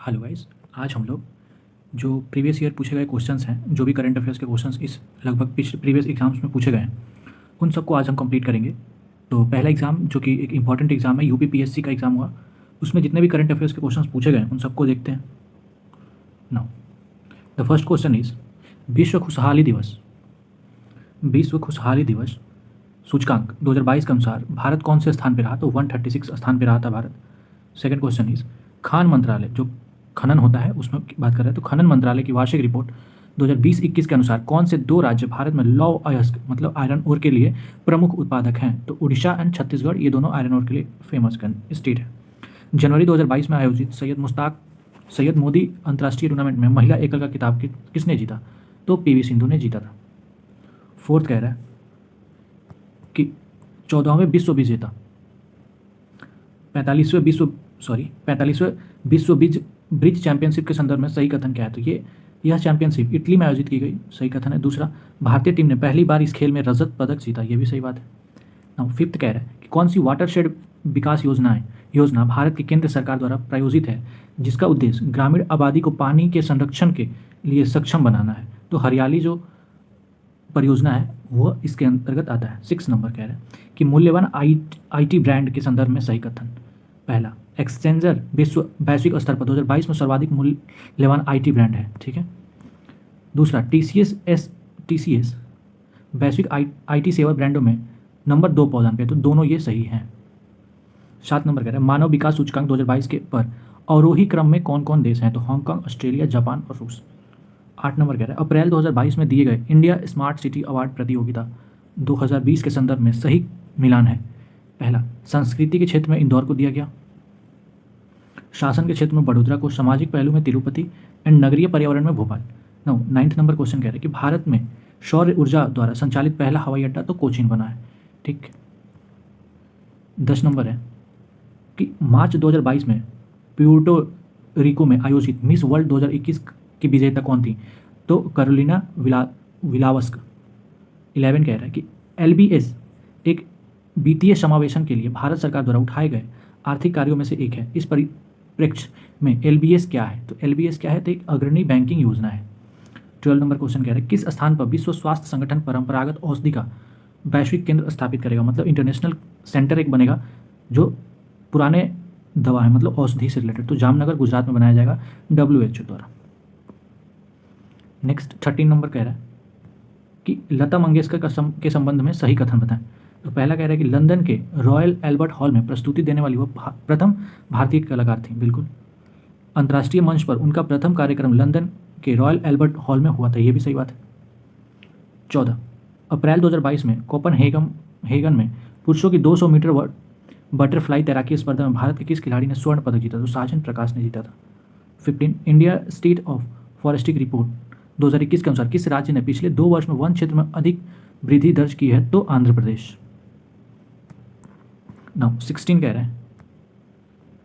Hello guys. आज हम लोग जो प्रीवियस ईयर पूछे गए क्वेश्चंस हैं, जो भी करंट अफेयर्स के क्वेश्चंस इस लगभग पिछले प्रीवियस एग्जाम्स में पूछे गए हैं, उन सबको आज हम कंप्लीट करेंगे। तो पहला एग्ज़ाम जो कि एक इंपॉर्टेंट एग्ज़ाम है, यूपीपीएससी का एग्ज़ाम हुआ, उसमें जितने भी करंट अफेयर्स के क्वेश्चंस पूछे गए हैं उन सबको देखते हैं। Now the first question is विश्व खुशहाली दिवस विश्व खुशहाली दिवस सूचकांक 2022 के अनुसार भारत कौन से स्थान पर रहा? तो 136 स्थान पर रहा था Bharat. Second question is Khan मंत्रालय, जो खनन होता है उसमें बात कर रहे हैं, तो खनन मंत्रालय की वार्षिक रिपोर्ट 2020-21 के अनुसार कौन से दो राज्य भारत में लौह अयस्क मतलब आयरन ओर के लिए प्रमुख उत्पादक हैं? तो उड़ीसा एंड छत्तीसगढ़, ये दोनों आयरन ओर के लिए फेमस स्टेट है। जनवरी 2022 में आयोजित सैयद मोदी अंतर्राष्ट्रीय टूर्नामेंट में महिला एकल का खिताब किसने जीता? तो पीवी सिंधु ने जीता था। फोर्थ कह रहा है कि 14वें विश्व विजेता 45वें विश्व ब्रिज चैंपियनशिप के संदर्भ में सही कथन क्या है? तो यह चैंपियनशिप इटली में आयोजित की गई, सही कथन है। दूसरा, भारतीय टीम ने पहली बार इस खेल में रजत पदक जीता, यह भी सही बात है। नाउ फिफ्थ कह रहा है कि कौन सी वाटरशेड विकास योजना भारत की केंद्र सरकार द्वारा प्रायोजित है, जिसका उद्देश्य ग्रामीण आबादी को पानी के संरक्षण के लिए सक्षम बनाना है? तो हरियाली जो परियोजना है वह इसके अंतर्गत आता है। 6 नंबर कह रहा है कि मूल्यवान आईटी ब्रांड के संदर्भ में सही कथन। पहला, एक्सचेंजर वैश्विक स्तर पर 2022 में सर्वाधिक मूल्यवान आईटी ब्रांड है, ठीक है। दूसरा, टीसीएस वैश्विक आईटी सेवा ब्रांडों में नंबर 2 पौधान पे, तो दोनों ये सही हैं। 7 नंबर कह रहा है मानव विकास सूचकांक 2022 के पर अवरोही क्रम में कौन कौन देश हैं? तो हांगकांग, ऑस्ट्रेलिया, जापान और रूस। 8 नंबर कह रहा है अप्रैल 2022 में दिए गए इंडिया स्मार्ट सिटी अवार्ड प्रतियोगिता 2020 के संदर्भ में सही मिलान है। पहला, संस्कृति के क्षेत्र में इंदौर को दिया गया, शासन के क्षेत्र में बड़ोदरा को, सामाजिक पहलू में तिरुपति एंड नगरीय पर्यावरण में भोपाल। 9th नंबर क्वेश्चन कह रहे हैं कि भारत में सौर ऊर्जा द्वारा संचालित पहला हवाई अड्डा, तो कोचीन बना है, ठीक। 10 नंबर है कि मार्च 2022 में प्यूर्टो रिको में आयोजित मिस वर्ल्ड 2021 की विजेता कौन थी? तो कैरोलिना विलावस्क। 11 कह रहा है कि एलबीएस एक वित्तीय समावेशन के लिए भारत सरकार द्वारा उठाए गए आर्थिक कार्यों में से एक है। इस परिप्रेक्ष्य में एलबीएस क्या है? तो एलबीएस क्या है? तो एक अग्रणी बैंकिंग योजना है। 12 नंबर क्वेश्चन कह रहा है किस स्थान पर विश्व स्वास्थ्य संगठन परंपरागत औषधि का वैश्विक केंद्र स्थापित करेगा? मतलब इंटरनेशनल सेंटर एक बनेगा जो पुराने दवा है मतलब औषधि से रिलेटेड, तो जामनगर गुजरात में बनाया जाएगा WHO द्वारा। नेक्स्ट 13 नंबर कह रहा है कि लता मंगेशकर के संबंध में सही कथन बताएं। तो पहला कह रहा है कि लंदन के रॉयल एल्बर्ट हॉल में प्रस्तुति देने वाली वह प्रथम भारतीय कलाकार थी, बिल्कुल। अंतर्राष्ट्रीय मंच पर उनका प्रथम कार्यक्रम लंदन के रॉयल एल्बर्ट हॉल में हुआ था, यह भी सही बात है। 14 अप्रैल 2022 में कोपनहेगन में पुरुषों की 200 मीटर बटरफ्लाई तैराकी स्पर्धा में भारत के किस खिलाड़ी ने स्वर्ण पदक जीता? तो साजन प्रकाश ने जीता था। 15 India state of forestry report 2021 के अनुसार किस राज्य ने पिछले 2 वर्ष में वन क्षेत्र में अधिक वृद्धि दर्ज की है? तो आंध्र प्रदेश। 16 कह रहे हैं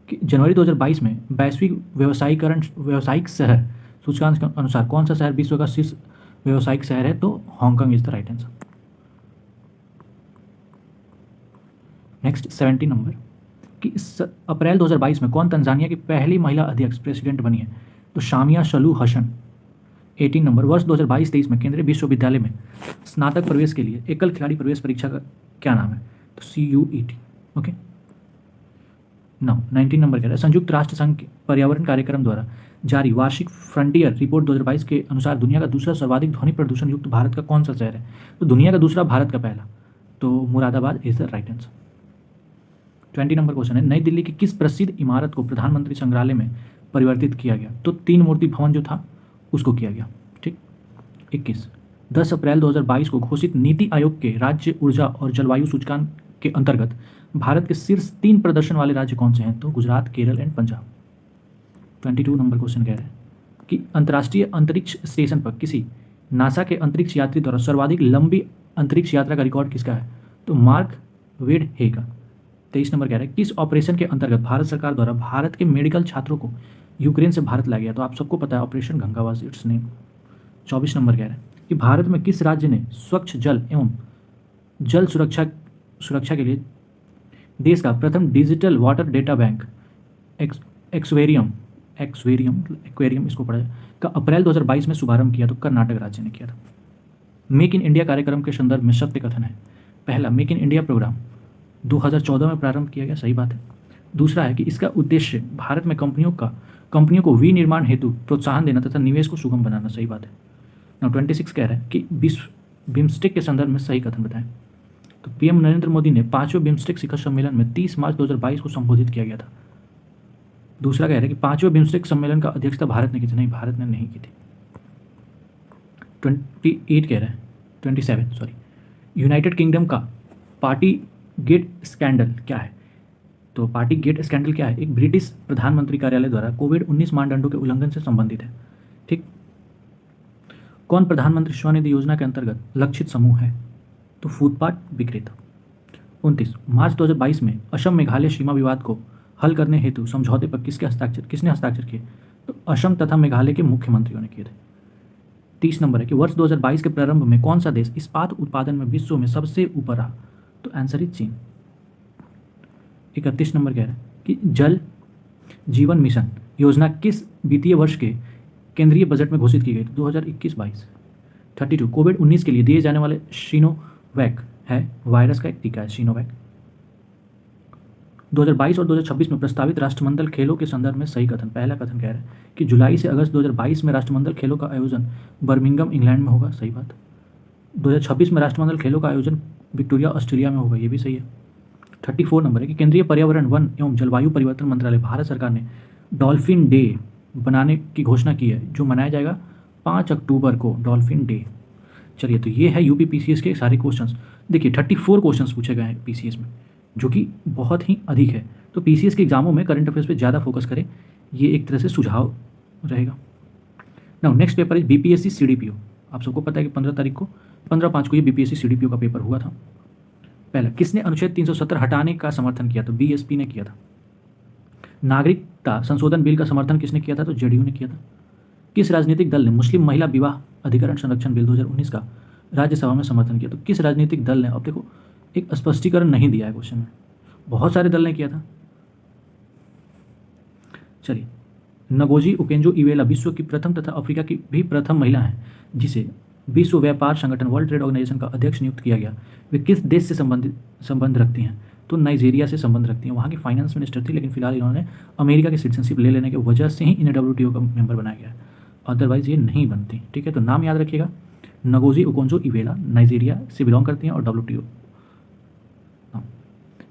कि जनवरी 2022 में वैश्विक व्यावसायिक शहर सूचकांक के अनुसार कौन सा शहर विश्व का शीर्ष व्यावसायिक शहर है? तो Hong Kong is the right answer. Next 17 number कि अप्रैल 2022 में कौन तंजानिया की पहली महिला अध्यक्ष प्रेसिडेंट बनी है? तो शामिया सलूह हसन। 18 नंबर वर्ष 2022-23 में केंद्रीय विश्वविद्यालय में स्नातक प्रवेश के लिए एकल खिलाड़ी प्रवेश परीक्षा का क्या नाम है? तो CUET, ओके। 19 नंबर कह रहा है संयुक्त राष्ट्र संघ के पर्यावरण कार्यक्रम द्वारा जारी वार्षिक फ्रंटियर रिपोर्ट 2022 के अनुसार दुनिया का दूसरा सर्वाधिक ध्वनि प्रदूषण युक्त भारत का कौन सा शहर है? तो दुनिया का दूसरा, भारत का पहला, तो Moradabad is the right answer. 20 number question है नई दिल्ली की किस प्रसिद्ध इमारत को प्रधानमंत्री संग्रहालय में परिवर्तित किया गया? तो 3 मूर्ति भवन जो था उसको किया गया, ठीक। 21 10 अप्रैल 2022 को घोषित नीति आयोग के राज्य ऊर्जा और जलवायु सूचकांक के अंतर्गत भारत के शीर्ष 3 प्रदर्शन वाले राज्य कौन से हैं? तो Gujarat, Kerala and Punjab. 22 number question कह रहे हैं कि अंतर्राष्ट्रीय अंतरिक्ष स्टेशन पर किसी नासा के अंतरिक्ष यात्री द्वारा सर्वाधिक लंबी अंतरिक्ष यात्रा का रिकॉर्ड किसका है? तो मार्क वेड हे का। 23 नंबर कह रहा है किस ऑपरेशन के अंतर्गत भारत सरकार द्वारा भारत के मेडिकल छात्रों को यूक्रेन से भारत लाया गया? तो आप सबको पता है operation Ganga was it's name. 24 number कह रहा है कि भारत में किस राज्य ने स्वच्छ जल एवं जल सुरक्षा के लिए देश का प्रथम डिजिटल वाटर डेटा बैंक एक्सवेरियम एक्वेरियम इसको पढ़ा जाए, का अप्रैल 2022 में शुभारंभ किया? तो कर्नाटक राज्य ने किया था। मेक इन इंडिया कार्यक्रम के संदर्भ में सत्य कथन है। पहला, मेक इन इंडिया प्रोग्राम 2014 में प्रारंभ किया गया, सही बात है। दूसरा है कि इसका उद्देश्य भारत में कंपनियों को विनिर्माण हेतु प्रोत्साहन देना तथा निवेश को सुगम बनाना, सही बात है। नाउ 26 कह रहा है कि विश्व बिम्स्टेक के संदर्भ में सही कथन बताएं। तो पीएम नरेंद्र मोदी ने 5वें बिम्स्टेक शिखर सम्मेलन में 30 मार्च 2022 को संबोधित किया गया था। दूसरा कह रहा है कि 5वें बिम्स्टेक सम्मेलन का अध्यक्षता भारत ने की थी? नहीं, भारत ने नहीं की थी। 27 कह रहा है, 27 सॉरी, यूनाइटेड किंगडम का पार्टी गेट स्कैंडल क्या है? तो पार्टी गेट स्कैंडल क्या है? एक ब्रिटिश प्रधानमंत्री कार्यालय द्वारा कोविड-19 मानदंडों के उल्लंघन से संबंधित है। ठीक। कौन प्रधानमंत्री स्वनिधि योजना के अंतर्गत लक्षित समूह है? तो फुटपाथ विक्रेता। 29, मार्च 2022 में असम मेघालय सीमा विवाद को हल करने हेतु समझौते पर किसने हस्ताक्षर किए? तो असम तथा मेघालय के मुख्यमंत्रियों ने किए थे। 30 नंबर है कि वर्ष 2022 के प्रारंभ में कौन सा देश इस्पात उत्पादन में विश्व में सबसे ऊपर रहा? तो आंसर इज चीन। 31 नंबर कह रहा है कि जल जीवन मिशन योजना किस वित्तीय वर्ष के केंद्रीय बजट में घोषित की गई? 2021-22। 32, कोविड-19 के लिए दिए जाने वाले सीनोवैक है वायरस का एक टीका है, सीनोवैक। 2022 और 2026 में प्रस्तावित राष्ट्रमंडल खेलों के संदर्भ में सही कथन। पहला कथन कह रहा है कि जुलाई से अगस्त 2022 में राष्ट्रमंडल खेलों का आयोजन बर्मिंघम इंग्लैंड में होगा, सही बात। 2026 में राष्ट्रमंडल खेलों का आयोजन विक्टोरिया ऑस्ट्रेलिया में होगा, ये भी सही है। 34 नंबर है कि केंद्रीय पर्यावरण वन एवं जलवायु परिवर्तन मंत्रालय भारत सरकार ने डॉल्फिन डे बनाने की घोषणा की है, जो मनाया जाएगा 5 अक्टूबर को, डॉल्फिन डे। चलिए, तो ये है यूपी पीसीएस के सारे क्वेश्चंस। देखिए 34 क्वेश्चंस पूछे गए हैं पीसीएस में, जो कि बहुत ही अधिक है। तो पीसीएस के एग्जामों में करंट अफेयर्स पे ज़्यादा फोकस करें, ये एक तरह से सुझाव रहेगा। Now next paper is BPSC CDPO. आप सबको पता है कि 15/5 को ये बीपीएससी सीडीपीओ का पेपर हुआ था। पहला, किसने अनुच्छेद 370 हटाने का समर्थन किया? तो बीएसपी ने किया था। नागरिकता संशोधन बिल का समर्थन किसने किया था? तो जेडीयू ने किया था। किस राजनीतिक दल ने मुस्लिम महिला विवाह अधिकरण संरक्षण बिल 2019 का राज्यसभा में समर्थन किया? तो किस राजनीतिक दल ने? अब देखो, एक स्पष्टीकरण नहीं दिया है क्वेश्चन में, बहुत सारे दल ने किया था। चलिए, नगोजी ओकेंजो-इवेला विश्व की प्रथम तथा अफ्रीका की भी प्रथम महिला हैं जिसे विश्व व्यापार संगठन वर्ल्ड ट्रेड ऑर्गेनाइजेशन का अध्यक्ष नियुक्त किया गया। वे किस देश से संबंध रखती हैं? तो नाइजीरिया से संबंध रखती हैं। वहाँ की फाइनेंस मिनिस्टर थी, लेकिन फिलहाल इन्होंने अमेरिका की सिटीजनशिप ले लेने की वजह से ही इन्हें WTO का मेंबर बनाया गया है, अदरवाइज ये नहीं बनती। ठीक है, तो नाम याद रखिएगा, नगोजी ओकोंजो-इवेला नाइजीरिया से बिलोंग करती हैं और WTO।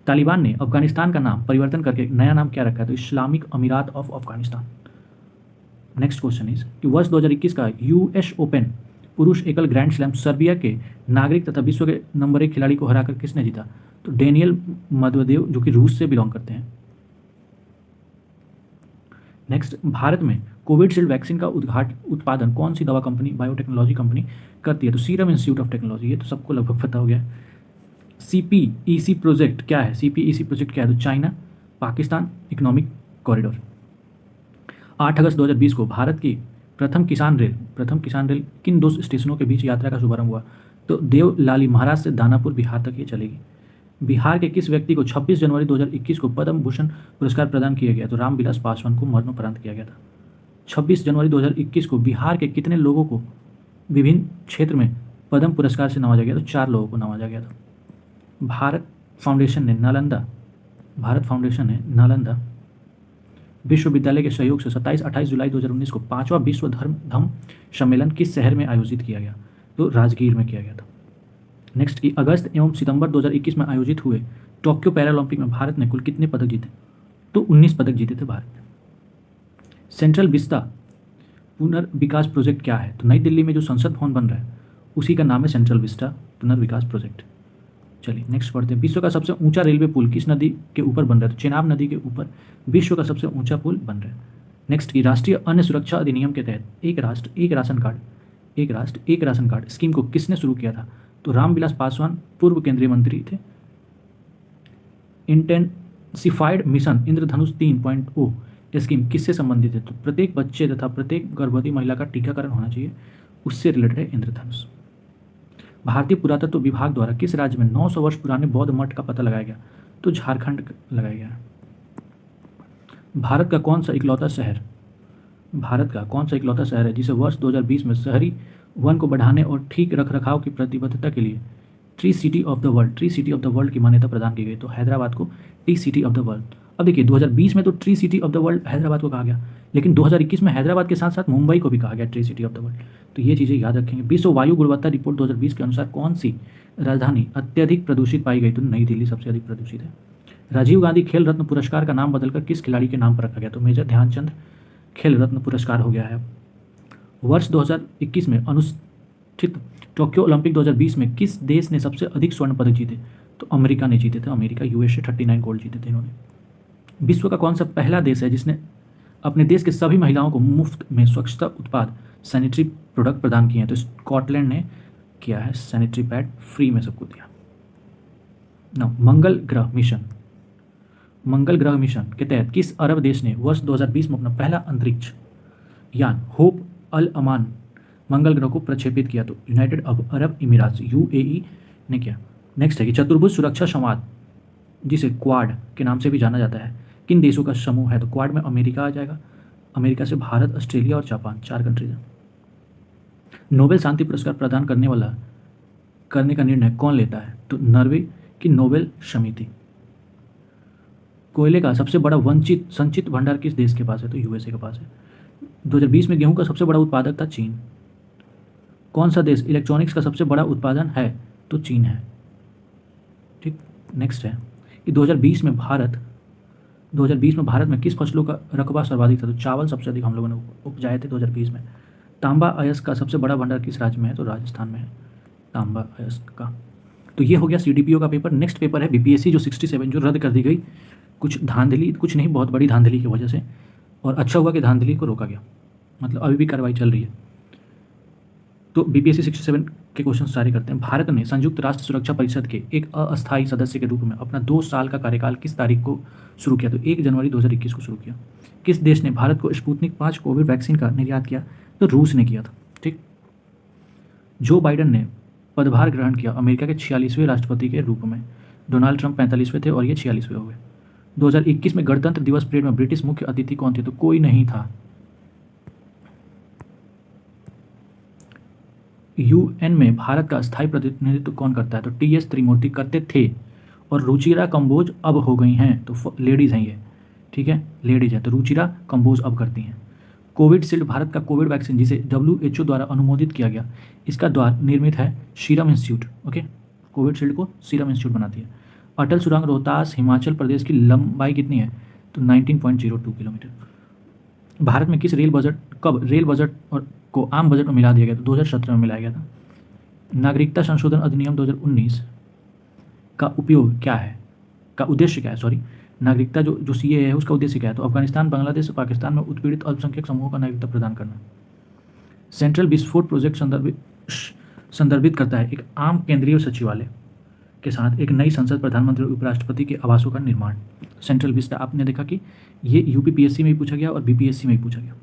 तालिबान ने अफगानिस्तान का नाम परिवर्तन करके नया नाम क्या रखा है? तो इस्लामिक अमीरात of Afghanistan. Next question is कि वर्ष 2021 का US ओपन पुरुष एकल ग्रैंड स्लैम सर्बिया के नागरिक तथा विश्व के नंबर 1 खिलाड़ी को हराकर किसने जीता? तो डेनियल मेदवेदेव, जो कि रूस से बिलोंग करते हैं। नेक्स्ट, भारत में कोविशील्ड वैक्सीन का उत्पादन कौन सी दवा कंपनी, बायोटेक्नोलॉजी कंपनी करती है? तो सीरम इंस्टीट्यूट ऑफ टेक्नोलॉजी। ये तो सबको लगभग पता हो गया। CPEC प्रोजेक्ट क्या है? CPEC प्रोजेक्ट क्या है? तो चाइना पाकिस्तान इकोनॉमिक कॉरिडोर। 8 अगस्त 2020 को भारत की प्रथम किसान रेल किन 2 स्टेशनों के बीच यात्रा का शुभारंभ हुआ? तो देवलाली महाराज से दानापुर बिहार तक ये चलेगी। बिहार के किस व्यक्ति को 26 जनवरी 2021 को पद्म भूषण पुरस्कार प्रदान किया गया? तो रामविलास पासवान को मरणोपरांत किया गया था। 26 जनवरी 2021 को बिहार के कितने लोगों को विभिन्न क्षेत्र में पद्म पुरस्कार से नवाजा गया? तो 4 लोगों को नवाजा गया था। भारत फाउंडेशन ने नालंदा विश्वविद्यालय के सहयोग से 27-28 जुलाई 2019 को 5वां विश्व धम्म सम्मेलन किस शहर में आयोजित किया गया? तो राजगीर में किया गया था। नेक्स्ट की अगस्त एवं सितंबर 2021 में आयोजित हुए टोक्यो पैरालंपिक में भारत ने कुल कितने पदक जीते? तो 19 पदक जीते थे भारत ने। सेंट्रल विस्ता पुनर्विकास प्रोजेक्ट क्या है? तो नई दिल्ली में जो संसद भवन बन रहा है उसी का नाम है सेंट्रल विस्ता पुनर्विकास प्रोजेक्ट। चलिए नेक्स्ट पढ़ते हैं। विश्व का सबसे ऊंचा रेलवे पुल किस नदी के ऊपर बन रहा है? तो चेनाब नदी के ऊपर विश्व का सबसे ऊंचा पुल बन रहा है। नेक्स्ट की राष्ट्रीय अन्न सुरक्षा अधिनियम के तहत एक राष्ट्र एक राशन कार्ड स्कीम को किसने शुरू किया था? तो रामविलास पासवान पूर्व केंद्रीय मंत्री थे। इंटेंसिफाइड मिशन इंद्रधनुष 3.0 स्कीम किससे संबंधित है? तो प्रत्येक बच्चे तथा प्रत्येक गर्भवती महिला का टीकाकरण होना चाहिए, उससे रिलेटेड है इंद्रधनुष। भारतीय पुरातत्व विभाग द्वारा किस राज्य में 900 वर्ष पुराने बौद्ध मठ का पता लगाया गया? तो झारखंड लगाया गया। भारत का कौन सा इकलौता शहर भारत का कौन सा इकलौता शहर है जिसे वर्ष 2020 में शहरी वन को बढ़ाने और ठीक रखरखाव की प्रतिबद्धता के लिए tree city of the world की मान्यता प्रदान की गई? तो हैदराबाद को T city of the world. अब देखिए 2020 में तो tree city of the world Hyderabad को कहा गया, लेकिन 2021 में हैदराबाद के साथ साथ मुंबई को भी कहा गया tree city of the world. तो ये चीज़ें याद रखेंगे। विश्व वायु गुणवत्ता रिपोर्ट 2020 के अनुसार कौन सी राजधानी अत्यधिक प्रदूषित पाई गई? तो नई दिल्ली सबसे अधिक प्रदूषित है। राजीव गांधी खेल रत्न पुरस्कार का नाम बदलकर किस खिलाड़ी के नाम पर रखा गया? तो मेजर ध्यानचंद खेल रत्न पुरस्कार हो गया है। वर्ष 2021 में अनुष्ठित टोक्यो ओलंपिक 2020 में किस देश ने सबसे अधिक स्वर्ण पदक जीते? तो अमेरिका ने जीते थे। अमेरिका, यूएसए 39 गोल्ड जीते थे इन्होंने। विश्व का कौन सा पहला देश है जिसने अपने देश के सभी महिलाओं को मुफ्त में स्वच्छता उत्पाद सैनिटरी प्रोडक्ट प्रदान किए हैं? तो स्कॉटलैंड ने किया है, सैनिटरी पैड फ्री में सबको दिया। मंगल ग्रह मिशन के तहत किस अरब देश ने वर्ष 2020 में अपना पहला अंतरिक्ष यान होप अल अमान मंगल ग्रह को प्रक्षेपित किया? तो यूनाइटेड अरब इमिरात यूएई ने किया। नेक्स्ट है कि चतुर्भुज सुरक्षा संवाद जिसे क्वाड के नाम से भी जाना जाता है किन देशों का समूह है? तो क्वाड में अमेरिका आ जाएगा। अमेरिका से भारत, ऑस्ट्रेलिया और जापान, 4 कंट्रीज हैं। नोबेल शांति पुरस्कार प्रदान करने का निर्णय कौन लेता है? तो नॉर्वे की नोबेल समिति। कोयले का सबसे बड़ा संचित भंडार किस देश के पास है? तो यूएसए के पास है। 2020 में गेहूं का सबसे बड़ा उत्पादक था चीन। कौन सा देश इलेक्ट्रॉनिक्स का सबसे बड़ा उत्पादन है? तो चीन है। ठीक। नेक्स्ट है कि 2020 में भारत में किस फसलों का रकबा सर्वाधिक था? तो चावल सबसे अधिक हम लोगों ने उपजाए थे 2020 में। तांबा अयस्क का सबसे बड़ा भंडार किस राज्य में है? तो राजस्थान में है तांबा अयस्क का। तो ये हो गया सीडीपीओ का पेपर। नेक्स्ट पेपर है बीपीएससी जो 67 जो रद्द कर दी गई, कुछ नहीं, बहुत बड़ी धांधली की वजह से। और अच्छा हुआ कि धांधली को रोका गया, मतलब अभी भी कार्रवाई चल रही है। तो बीपीएससी 67 के क्वेश्चन सारे करते हैं। भारत ने संयुक्त राष्ट्र सुरक्षा परिषद के एक अस्थायी सदस्य के रूप में अपना 2 साल का कार्यकाल किस तारीख को शुरू किया? तो 1 जनवरी 2021 को शुरू किया। किस देश ने भारत को स्पुतनिक 5 कोविड वैक्सीन का निर्यात किया? तो रूस ने किया था। ठीक। जो बाइडन ने पदभार ग्रहण किया अमेरिका के 46वें राष्ट्रपति के रूप में। डोनाल्ड ट्रंप 45वें थे और ये 46वें हो गए। 2021 में गणतंत्र दिवस परेड में ब्रिटिश मुख्य अतिथि कौन थे? तो कोई नहीं था। यूएन में भारत का स्थायी प्रतिनिधित्व कौन करता है? तो टीएस त्रिमूर्ति करते थे और रुचिरा कंबोज अब हो गई हैं। तो लेडीज़ हैं ये, ठीक है, लेडीज है। तो रुचिरा कंबोज अब करती हैं। कोविशील्ड भारत का कोविड वैक्सीन जिसे WHO द्वारा अनुमोदित किया गया, इसका द्वारा निर्मित है सीरम इंस्टीट्यूट। ओके, कोविशील्ड को सीरम इंस्टीट्यूट बनाती है। अटल सुरंग रोहतास हिमाचल प्रदेश की लंबाई कितनी है? तो 19.02 किलोमीटर। भारत में कब रेल बजट और को आम बजट में मिला दिया गया? तो 2017 में मिलाया गया था। नागरिकता संशोधन अधिनियम 2019 का उपयोग क्या है, का उद्देश्य क्या है? नागरिकता जो सीएए है उसका उद्देश्य क्या है? तो अफगानिस्तान, बांग्लादेश और पाकिस्तान में उत्पीड़ित अल्पसंख्यक समूहों का नागरिकता प्रदान करना। सेंट्रल विस्फोट प्रोजेक्ट संदर्भित करता है एक आम केंद्रीय सचिवालय के साथ एक नई संसद, प्रधानमंत्री और उपराष्ट्रपति के आवासों का निर्माण। सेंट्रल विस्टा आपने देखा कि ये यूपीपीएससी में भी पूछा गया और बीपीएससी में भी पूछा गया।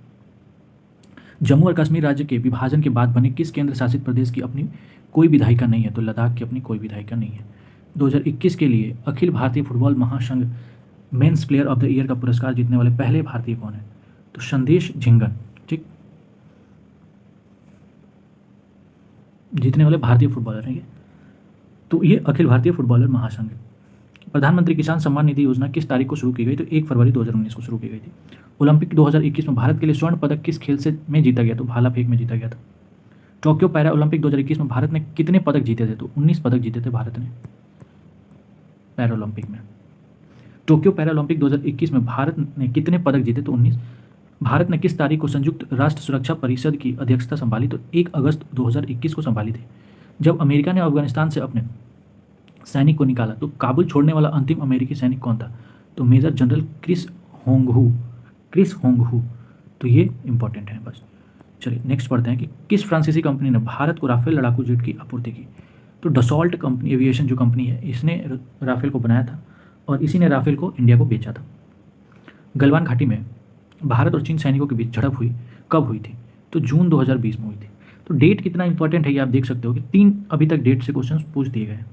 जम्मू और कश्मीर राज्य के विभाजन के बाद बने किस केंद्र शासित प्रदेश की अपनी कोई विधायिका नहीं है? तो लद्दाख की अपनी कोई विधायिका नहीं है। 2021 के लिए अखिल भारतीय फुटबॉल महासंघ men's player of the year का पुरस्कार जीतने वाले पहले भारतीय कौन है? तो संदेश झिंगन। ठीक, जीतने वाले भारतीय फुटबॉलर हैं ये। तो ये अखिल भारतीय फुटबॉलर महासंघ। प्रधानमंत्री किसान सम्मान निधि योजना किस तारीख को शुरू की गई? तो 1 फरवरी 2019 को शुरू की गई थी। ओलंपिक 2021 में भारत के लिए स्वर्ण पदक किस खेल से में जीता गया? तो भाला फेंक में जीता गया था। टोक्यो पैरा ओलंपिक 2021 में भारत ने कितने पदक जीते थे? तो 19 पदक जीते थे भारत ने पैरा ओलंपिक में। टोक्यो पैरा ओलंपिक 2021 में भारत ने कितने पदक जीते? तो 19। भारत ने किस तारीख को संयुक्त राष्ट्र सुरक्षा परिषद की अध्यक्षता संभाली? तो 1 अगस्त 2021 को संभाली थी। जब अमेरिका ने अफगानिस्तान से अपने सैनिक को निकाला तो काबुल छोड़ने वाला अंतिम अमेरिकी सैनिक कौन था? तो मेजर जनरल क्रिस होंगहू। तो ये इंपॉर्टेंट है बस। चलिए नेक्स्ट पढ़ते हैं कि किस फ्रांसीसी कंपनी ने भारत को राफेल लड़ाकू जेट की आपूर्ति की? तो डसॉल्ट कंपनी एविएशन जो कंपनी है इसने राफेल को बनाया था और इसी ने राफेल को इंडिया को बेचा था। गलवान घाटी में भारत और चीन सैनिकों के बीच झड़प कब हुई थी? तो जून 2020 में हुई थी। तो डेट कितना इंपॉर्टेंट है ये आप देख सकते हो कि 3 अभी तक डेट से क्वेश्चन पूछ दिए गए।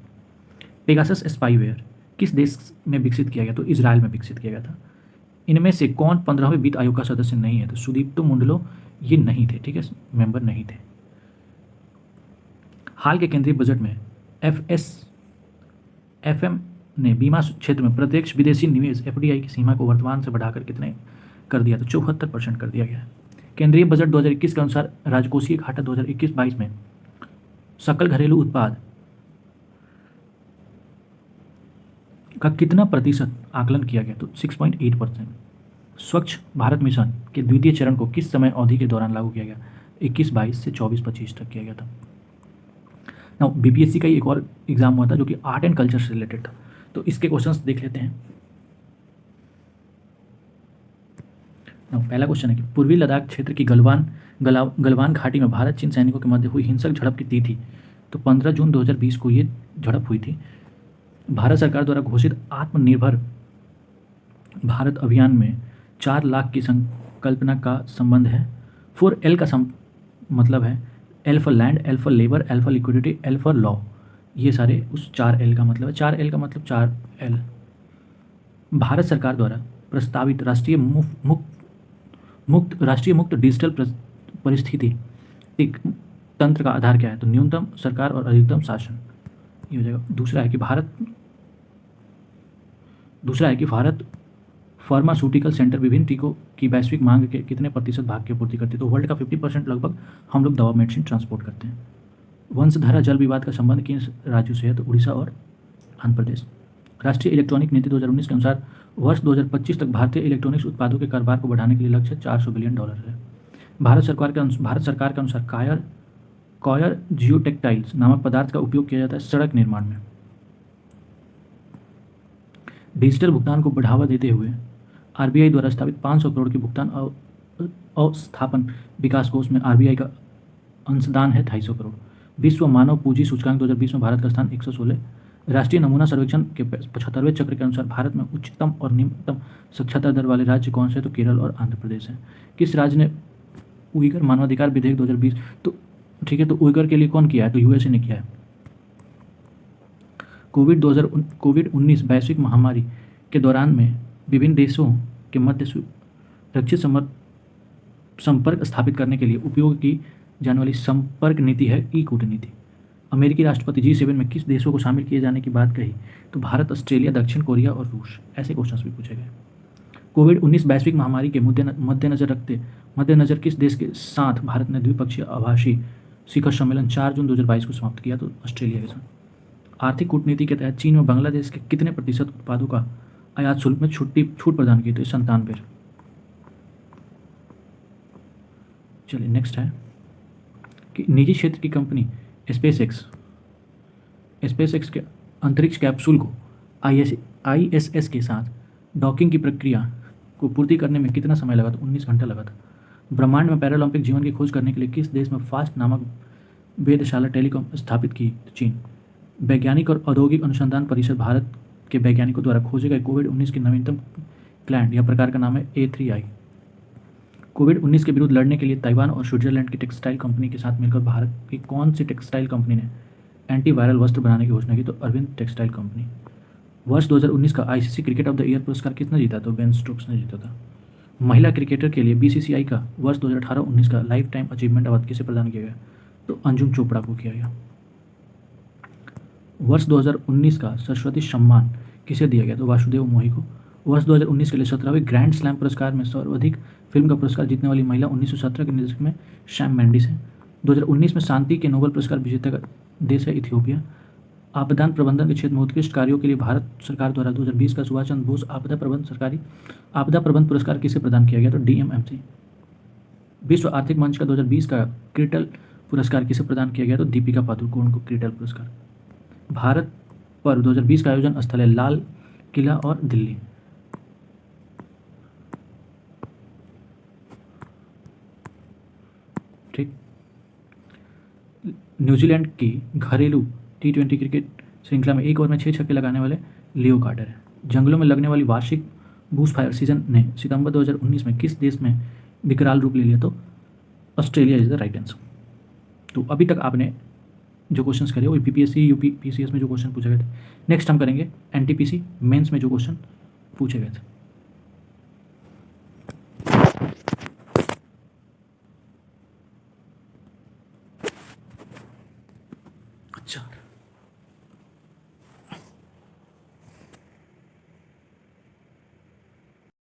पेगासस स्पाईवेयर किस देश में विकसित किया गया? तो इजराइल में विकसित किया गया था। इनमें से कौन 15वें वित्त आयोग का सदस्य नहीं है? तो सुदीप्तो मुंडलो ये नहीं थे, ठीक है, मेंबर नहीं थे। हाल के केंद्रीय बजट में एफएम ने बीमा क्षेत्र में प्रत्यक्ष विदेशी निवेश एफडीआई की सीमा को वर्तमान से बढ़ाकर कितने कर दिया? तो 74% कर दिया गया है। केंद्रीय बजट 2021 के अनुसार राजकोषीय घाटा 2021-22 में सकल घरेलू उत्पाद का कितना प्रतिशत आकलन किया गया? तो 6.8%। स्वच्छ भारत मिशन के द्वितीय चरण को किस समय अवधि के दौरान लागू किया गया? 21-22 से 24-25 तक किया गया था। ना बीपीएससी का एक और एग्जाम हुआ था जो कि आर्ट एंड कल्चर से रिलेटेड था, तो इसके क्वेश्चंस देख लेते हैं। पहला क्वेश्चन है कि पूर्वी लद्दाख क्षेत्र की गलवान घाटी में भारत चीन सैनिकों के मध्य हुई हिंसक झड़प की तिथि? तो 15 जून 2020 को ये झड़प हुई थी। भारत सरकार द्वारा घोषित आत्मनिर्भर भारत अभियान में 4 लाख की संकल्पना का संबंध है। 4L का मतलब है L for land, L for labour, L for liquidity, L for law. ये सारे उस 4L का मतलब है। 4L का मतलब 4L। भारत सरकार द्वारा प्रस्तावित राष्ट्रीय मुक्त डिजिटल परिस्थिति तंत्र का आधार क्या है? तो न्यूनतम सरकार और अधिकतम शासन, ये हो जाएगा। दूसरा है कि भारत फार्मास्यूटिकल सेंटर विभिन्न टीकों की वैश्विक मांग के कितने प्रतिशत भाग की आपूर्ति करती है? तो वर्ल्ड का 50% लगभग हम लोग दवा मेडिसिन ट्रांसपोर्ट करते हैं। वंशधारा जल विवाद का संबंध किन राज्यों से है? तो उड़ीसा और आंध्र प्रदेश। राष्ट्रीय इलेक्ट्रॉनिक नीति 2019 के अनुसार वर्ष 2025 तक भारतीय इलेक्ट्रॉनिक्स उत्पादों के कारोबार को बढ़ाने के लिए लक्ष्य $400 बिलियन है। भारत सरकार के अनुसार कॉयर जियोटेक्टाइल्स नामक पदार्थ का उपयोग किया जाता है सड़क निर्माण में। डिजिटल भुगतान को बढ़ावा देते हुए आरबीआई द्वारा स्थापित 500 करोड़ के भुगतान अवस्थापन विकास कोष में आरबीआई का अंशदान है 250 करोड़। विश्व मानव पूंजी सूचकांक 2020 में भारत का स्थान 116। राष्ट्रीय नमूना सर्वेक्षण के 75वें चक्र के अनुसार भारत में उच्चतम और निम्नतम साक्षरता दर वाले राज्य कौन से हैं? तो केरल और आंध्र प्रदेश है। किस राज्य ने उइगर मानवाधिकार विधेयक 2020? तो ठीक है, तो उइगर के लिए कौन किया है? तो यूएसए ने किया है। कोविड-19 वैश्विक महामारी के दौरान में विभिन्न देशों के मध्य सुरक्षित संपर्क स्थापित करने के लिए उपयोग की जाने वाली संपर्क नीति है ई कूटनीति। अमेरिकी राष्ट्रपति G7 में किस देशों को शामिल किए जाने की बात कही? तो भारत, ऑस्ट्रेलिया, दक्षिण कोरिया और रूस। ऐसे क्वेश्चंस भी पूछे गए। कोविड-19 वैश्विक महामारी के मद्देनजर किस देश के साथ भारत ने द्विपक्षीय आभासी शिखर सम्मेलन 4 जून 2022 को समाप्त किया? तो ऑस्ट्रेलिया के साथ। आर्थिक कूटनीति के तहत चीन में बांग्लादेश के कितने प्रतिशत उत्पादों का आयात शुल्क में छूट प्रदान की? तो 97। चलिए नेक्स्ट है कि निजी क्षेत्र की कंपनी स्पेसएक्स के अंतरिक्ष कैप्सूल को ISS के साथ डॉकिंग की प्रक्रिया को पूर्ति करने में कितना समय लगा? तो 19 घंटा लगा था। ब्रह्मांड में पैरालंपिक जीवन की खोज करने के लिए किस देश में फास्ट नामक वेधशाला टेलीकॉम स्थापित की? तो चीन। वैज्ञानिक और औद्योगिक अनुसंधान परिषद भारत के वैज्ञानिकों द्वारा खोजे गए कोविड-19 के नवीनतम क्लैंड या प्रकार का नाम है A3i। कोविड-19 के विरुद्ध लड़ने के लिए ताइवान और स्विट्जरलैंड की टेक्सटाइल कंपनी के साथ मिलकर भारत की कौन सी टेक्सटाइल कंपनी ने एंटीवायरल वस्त्र बनाने की घोषणा की? तो अरविंद टेक्सटाइल कंपनी। वर्ष 2019 का ICC cricket of the year पुरस्कार किसने जीता? तो बेन स्टोक्स ने जीता था। महिला क्रिकेटर के लिए बीसीसीआई का वर्ष 2018-19 का लाइफ टाइम अचीवमेंट अवार्ड किसे प्रदान किया गया? तो अंजुम चोपड़ा को किया गया। वर्ष 2019 का सरस्वती सम्मान किसे दिया गया? तो वासुदेव मोही को। वर्ष 2019 के लिए 17वें ग्रैंड स्लैम पुरस्कार में सर्वाधिक फिल्म का पुरस्कार जीतने वाली महिला 1917 के निर्देशक में शैम मेंडिस है। 2019 में शांति के नोबेल पुरस्कार विजेता का देश है इथियोपिया। आपदान प्रबंधन के क्षेत्र में उत्कृष्ट कार्यों के लिए भारत सरकार द्वारा 2020 का सुभाष चंद्र बोस आपदा प्रबंध पुरस्कार किसे प्रदान किया गया? तो DMMC। विश्व आर्थिक मंच का 2020 का क्रिटल पुरस्कार किसे प्रदान किया गया? तो दीपिका पादुकोण को क्रिटल पुरस्कार। भारत पर 2020 का आयोजन स्थल है लाल किला और दिल्ली। ठीक। न्यूजीलैंड की घरेलू T20 क्रिकेट श्रृंखला में एक ओवर में 6 छक्के लगाने वाले लियो कार्टर हैं। जंगलों में लगने वाली वार्षिक बूश फायर सीजन ने सितंबर 2019 में किस देश में विकराल रूप ले लिया? तो Australia is the right answer. तो अभी तक आपने जो क्वेश्चंस करे वो बीपीएससी यूपीपीसीएस में जो क्वेश्चन पूछे गए थे। नेक्स्ट हम करेंगे एनटीपीसी मेंस में जो क्वेश्चन पूछे गए थे। 4।